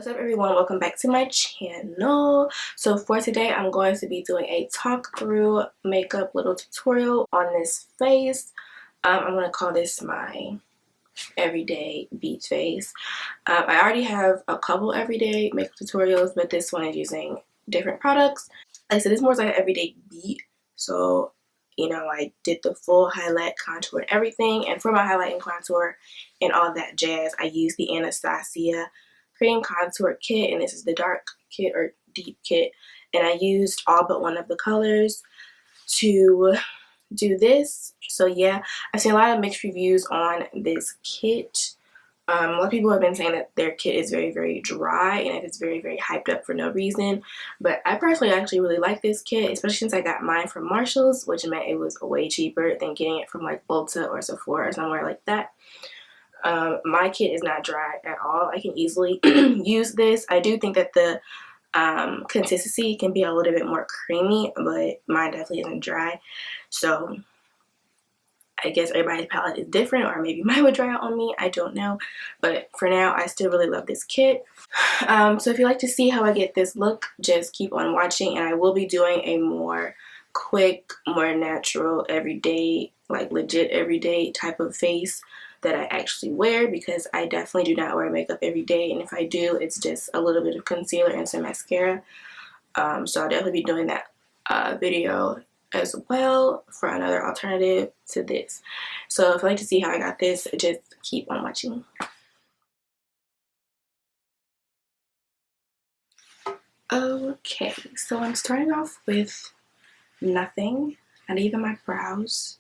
What's up everyone, welcome back to my channel. So for today I'm going to be doing a talk through makeup little tutorial on this face. I'm going to call this my everyday beach face. I already have a couple everyday makeup tutorials, but this one is using different products. Like I said, it's more like an everyday beat, so you know, I did the full highlight, contour, and everything. And for my highlight and contour and all that jazz, I used the Anastasia cream contour kit, and this is the dark kit or deep kit, and I used all but one of the colors to do this. So yeah, I've seen a lot of mixed reviews on this kit. A lot of people have been saying that their kit is very dry and it is very hyped up for no reason, but I personally actually really like this kit, especially since I got mine from Marshall's, which meant it was way cheaper than getting it from like Ulta or Sephora or somewhere like that. My kit is not dry at all. I can easily use this. I do think that the consistency can be a little bit more creamy, but mine definitely isn't dry. So I guess everybody's palette is different, or maybe mine would dry out on me. I don't know. But for now, I still really love this kit. So if you like to see how I get this look, just keep on watching, and I will be doing a more quick, more natural, everyday, like legit everyday type of face that I actually wear, because I definitely do not wear makeup every day, and if I do, it's just a little bit of concealer and some mascara. So I'll definitely be doing that video as well for another alternative to this. So if you'd like to see how I got this, just keep on watching. Okay, so I'm starting off with nothing, not even my brows.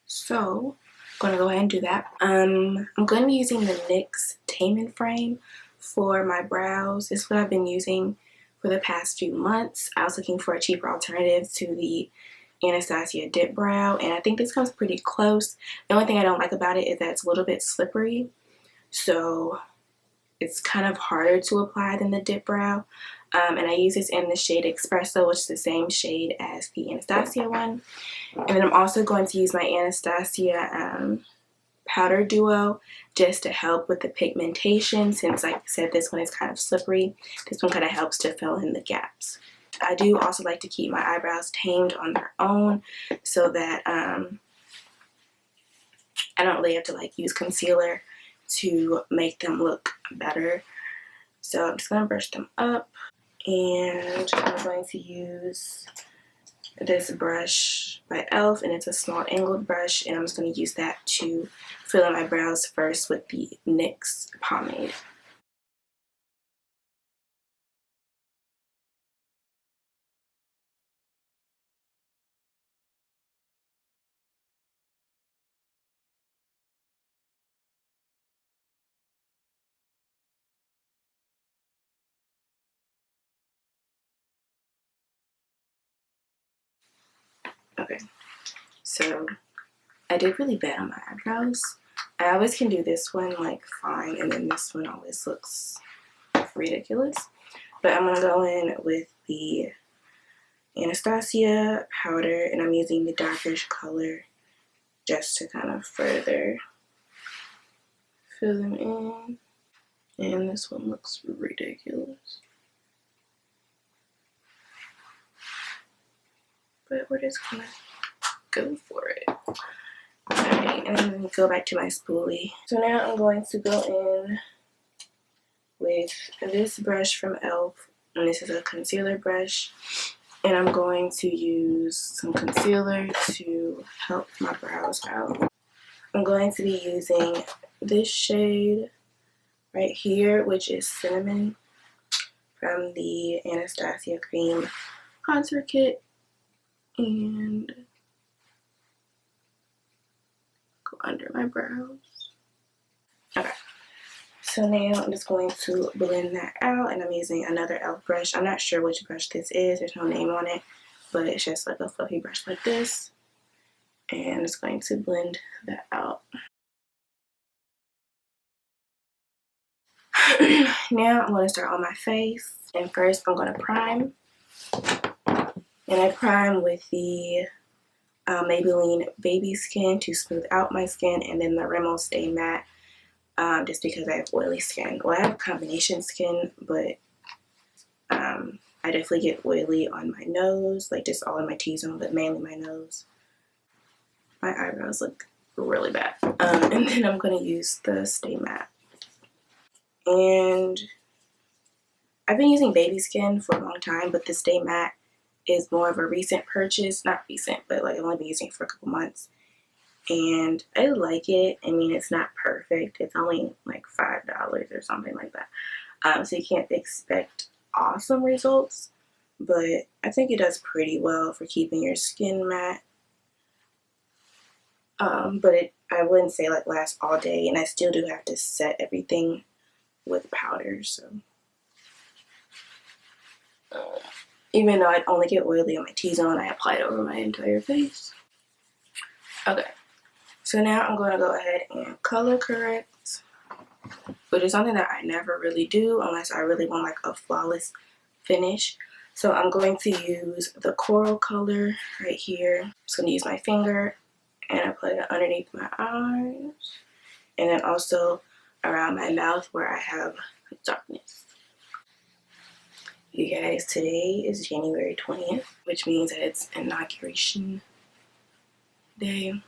So I'm gonna go ahead and do that. I'm going to be using the NYX Tame Frame for my brows. This is what I've been using for the past few months. I was looking for a cheaper alternative to the Anastasia Dip Brow, and I think this comes pretty close. The only thing I don't like about it is that it's a little bit slippery, so it's kind of harder to apply than the Dip Brow. And I use this in the shade Espresso, which is the same shade as the Anastasia one. And then I'm also going to use my Anastasia powder duo just to help with the pigmentation, since like I said, this one is kind of slippery. This one kind of helps to fill in the gaps. I do also like to keep my eyebrows tamed on their own, so that I don't really have to like use concealer to make them look better. So I'm just going to brush them up, and I'm going to use this brush by e.l.f. and it's a small angled brush, and I'm just going to use that to fill in my brows first with the NYX pomade. Okay, so I did really bad on my eyebrows. I always can do this one like fine, and then this one always looks ridiculous. But I'm gonna go in with the Anastasia powder, and I'm using the darkish color just to kind of further fill them in. And this one looks ridiculous, but we're just gonna go for it. Alright, and then go back to my spoolie. So now I'm going to go in with this brush from e.l.f. and this is a concealer brush, and I'm going to use some concealer to help my brows out. I'm going to be using this shade right here, which is Cinnamon, from the Anastasia Cream Contour Kit, and go under my brows. Okay, so now I'm just going to blend that out, and I'm using another e.l.f. brush. I'm not sure which brush this is, there's no name on it, but it's just like a fluffy brush like this, and I'm just going to blend that out. Now I'm going to start on my face, and first I'm going to prime, and I prime with the Maybelline Baby Skin to smooth out my skin, and then the Rimmel Stay Matte just because I have oily skin. Well, I have combination skin, but I definitely get oily on my nose, like just all in my T-zone, but mainly my nose. My eyebrows look really bad. And then I'm going to use the Stay Matte. And I've been using baby skin for a long time, but the Stay Matte is more of a recent purchase. Not recent, but like I've only been using it for a couple months. And I like it. I mean, it's not perfect. It's only like $5 or something like that. So you can't expect awesome results, but I think it does pretty well for keeping your skin matte. But I wouldn't say like lasts all day, and I still do have to set everything with powder. So even though I only get oily on my T-zone, I apply it over my entire face. Okay, so now I'm going to go ahead and color correct, which is something that I never really do unless I really want like a flawless finish. So I'm going to use the coral color right here. I'm just going to use my finger and apply it underneath my eyes, and then also around my mouth where I have darkness. You guys, today is January 20th, which means that it's inauguration day.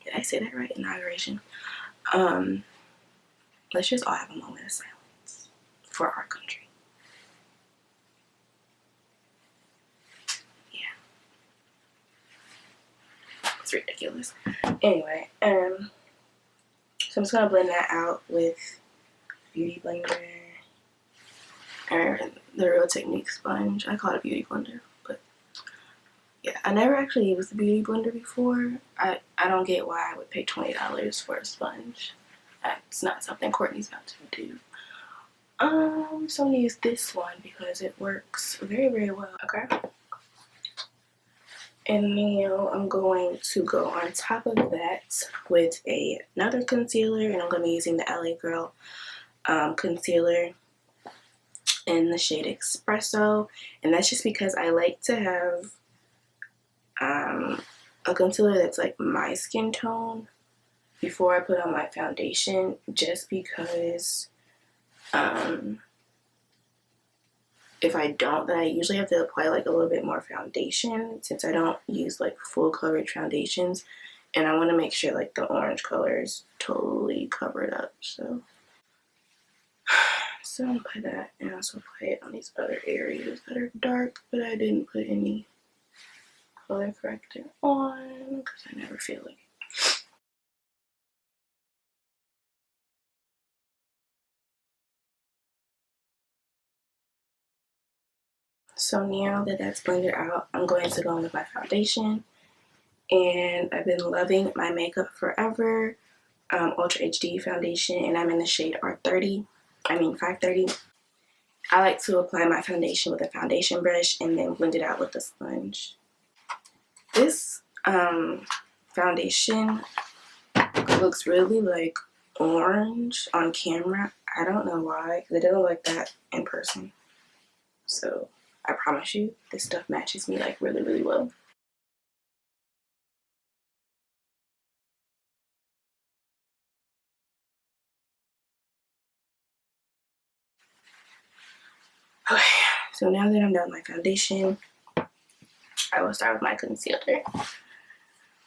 Did I say that right? Inauguration. Let's just all have a moment of silence for our country. Yeah. It's ridiculous. Anyway, so I'm just gonna blend that out with Beauty Blender or the Real Technique sponge. I call it a beauty blender, but yeah, I never actually used the beauty blender before. I don't get why I would pay $20 for a sponge. That's not something Courtney's about to do. So I'm gonna use this one because it works very, very well. Okay. And now I'm going to go on top of that with another concealer, and I'm gonna be using the LA Girl concealer in the shade Espresso, and that's just because I like to have a concealer that's like my skin tone before I put on my foundation, just because if I don't, then I usually have to apply like a little bit more foundation since I don't use like full coverage foundations, and I want to make sure like the orange color is totally covered up. So I'll apply that, and also apply it on these other areas that are dark, but I didn't put any color corrector on because I never feel like it. So now that that's blended out, I'm going to go in with my foundation, and I've been loving my Makeup Forever Ultra HD foundation, and I'm in the shade R30. I mean 530. I like to apply my foundation with a foundation brush and then blend it out with a sponge. This foundation looks really like orange on camera. I don't know why, because it doesn't look like that in person. So I promise you, this stuff matches me like really, really well. Okay, so now that I'm done with my foundation, I will start with my concealer.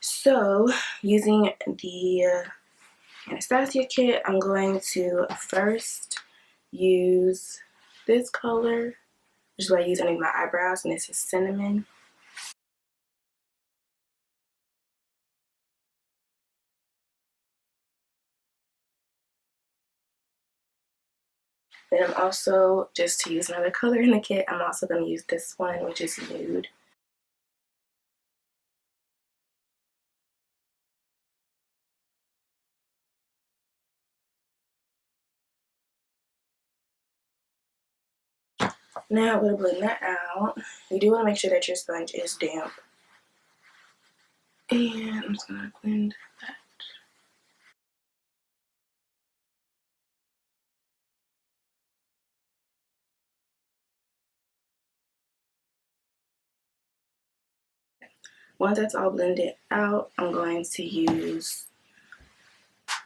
So using the Anastasia kit, I'm going to first use this color, which is what I use underneath my eyebrows, and this is Cinnamon. Then I'm also, just to use another color in the kit, I'm also going to use this one, which is Nude. Now I'm going to blend that out. You do want to make sure that your sponge is damp. And I'm just going to blend that. Once that's all blended out, I'm going to use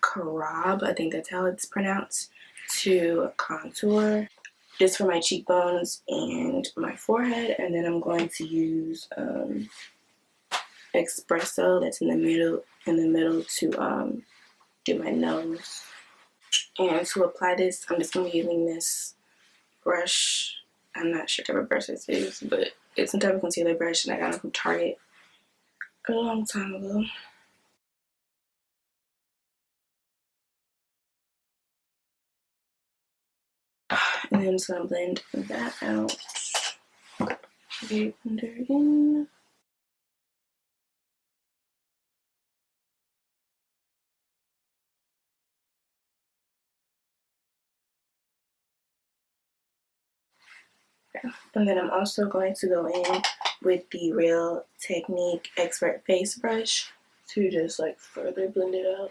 Crab, I think that's how it's pronounced, to contour just for my cheekbones and my forehead. And then I'm going to use espresso that's in the middle to do my nose. And to apply this, I'm just gonna be using this brush. I'm not sure what type of brush this is, but it's some type of concealer brush, and I got it from Target a long time ago. And then I'm just gonna blend that out. Okay, blend it in. And then I'm also going to go in with the Real Technique Expert Face Brush to just like further blend it out.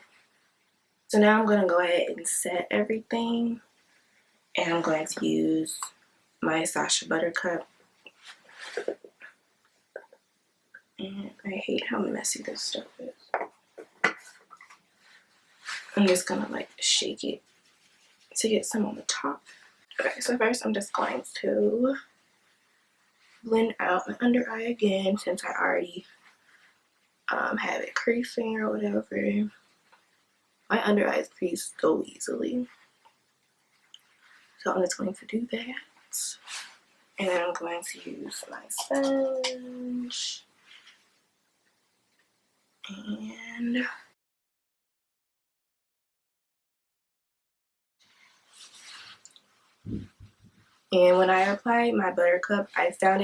So now I'm going to go ahead and set everything. And I'm going to use my Sacha Buttercup. And I hate how messy this stuff is. I'm just going to like shake it to get some on the top. Okay, so first I'm just going to blend out my under eye again, since I already have it creasing or whatever. My under eyes crease so easily. So I'm just going to do that. And then I'm going to use my sponge. And when I apply my Buttercup, I found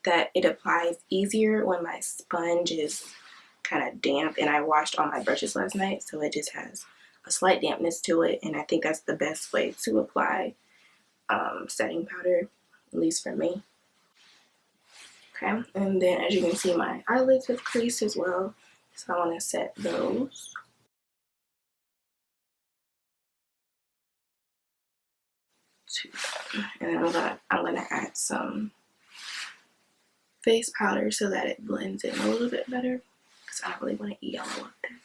that it applies easier when my sponge is kind of damp, and I washed all my brushes last night, so it just has a slight dampness to it, and I think that's the best way to apply setting powder, at least for me. Okay, and then as you can see, my eyelids have creased as well, so I want to set those. And then I'm gonna add some face powder so that it blends in a little bit better, because I don't really want to eat yellow up there.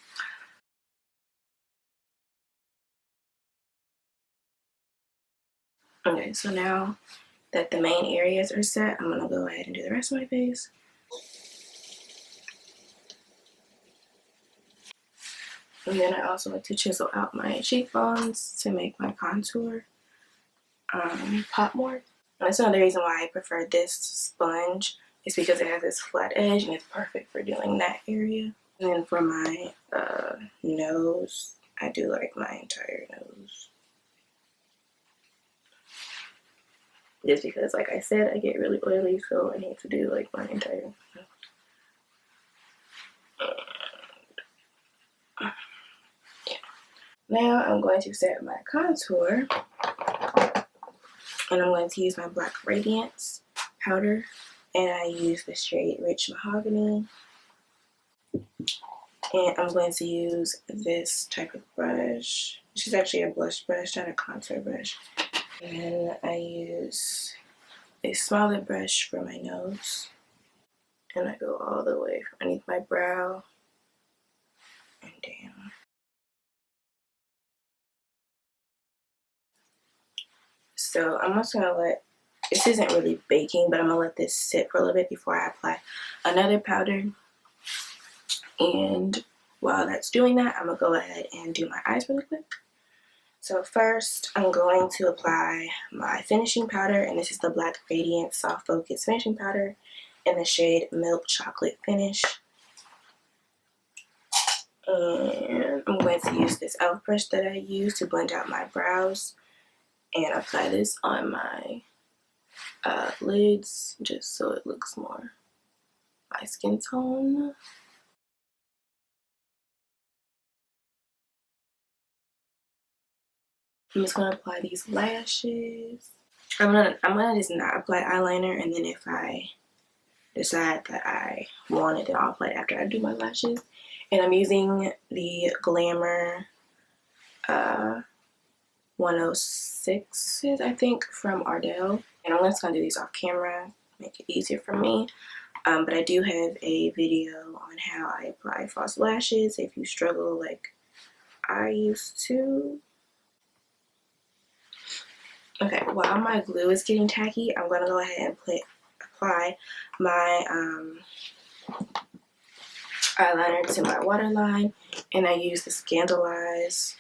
Okay, so now that the main areas are set, I'm gonna go ahead and do the rest of my face. And then I also like to chisel out my cheekbones to make my contour pop more. And that's another reason why I prefer this sponge, is because it has this flat edge and it's perfect for doing that area. And then for my nose, I do like my entire nose. Just because, like I said, I get really oily, so I need to do like my entire nose. Now I'm going to set my contour, and I'm going to use my Black Radiance powder, and I use the shade Rich Mahogany. And I'm going to use this type of brush, which is actually a blush brush, not a contour brush. And I use a smaller brush for my nose, and I go all the way from underneath my brow and down. So I'm also gonna let, this isn't really baking, but I'm gonna let this sit for a little bit before I apply another powder. And while that's doing that, I'm gonna go ahead and do my eyes really quick. So first, I'm going to apply my finishing powder, and this is the Black Radiance Soft Focus Finishing Powder in the shade Milk Chocolate Finish. And I'm going to use this e.l.f. brush that I use to blend out my brows and apply this on my lids, just so it looks more my skin tone. I'm just gonna apply these lashes. I'm gonna just not apply eyeliner, and then if I decide that I want it, then I'll apply it after I do my lashes. And I'm using the Glamour 106s, I think, from Ardell. And I'm just gonna do these off camera, make it easier for me. But I do have a video on how I apply false lashes if you struggle. Like, I used to. Okay, while my glue is getting tacky, I'm gonna go ahead and apply my eyeliner to my waterline, and I use the Scandalize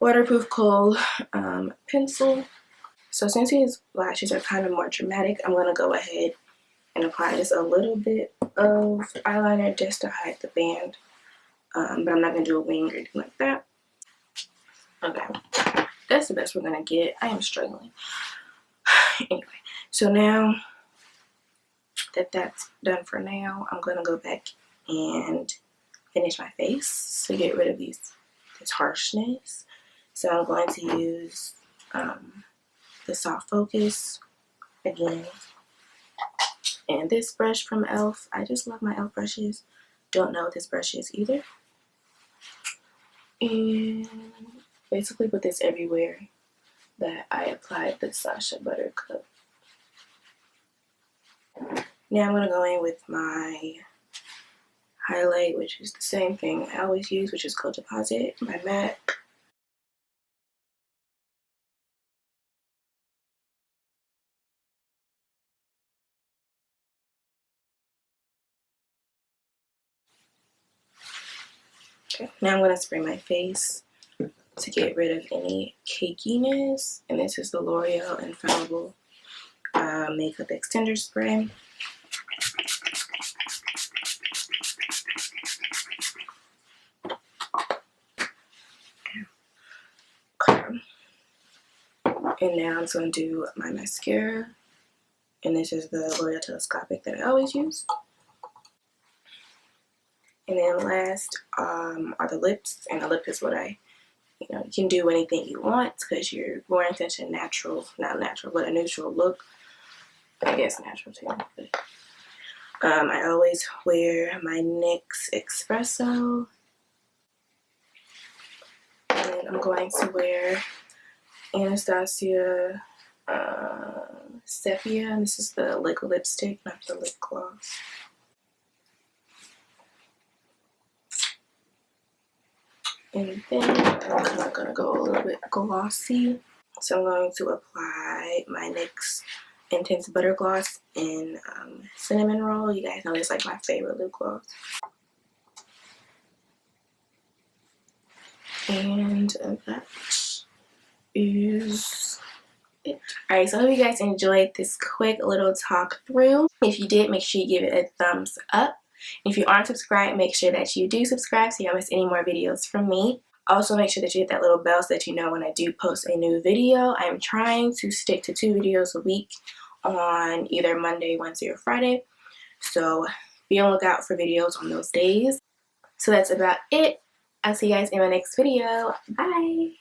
waterproof kohl pencil. So since these lashes are kind of more dramatic, I'm gonna go ahead and apply just a little bit of eyeliner just to hide the band, but I'm not gonna do a wing or anything like that. Okay, that's the best we're gonna get. I am struggling. Anyway, so now that that's done for now, I'm gonna go back and finish my face to get rid of this harshness. So I'm going to use the soft focus again, and this brush from e.l.f. I just love my e.l.f. brushes. Don't know what this brush is either. And basically put this everywhere that I applied the Sacha Buttercup. Now I'm going to go in with my highlight, which is the same thing I always use, which is Coat Deposit, my MAC. Okay, now I'm going to spray my face to get rid of any cakiness, and this is the L'Oreal Infallible Makeup Extender Spray. Okay. And now I'm going to do my mascara, and this is the L'Oreal Telescopic that I always use. And then last are the lips, and the lip is what you can do anything you want because you're wearing such a natural, not natural, but a neutral look. I guess natural too. But, I always wear my NYX Espresso. And I'm going to wear Anastasia Sepia. This is the liquid lipstick, not the lip gloss. And then I'm kind of going to go a little bit glossy. So I'm going to apply my NYX Intense Butter Gloss in Cinnamon Roll. You guys know it's like my favorite lip gloss. And that is it. Alright, so I hope you guys enjoyed this quick little talk through. If you did, make sure you give it a thumbs up. If you aren't subscribed, make sure that you do subscribe so you don't miss any more videos from me. Also, make sure that you hit that little bell so that you know when I do post a new video. I'm trying to stick to 2 videos a week on either Monday, Wednesday, or Friday. So be on the lookout for videos on those days. So that's about it. I'll see you guys in my next video. Bye!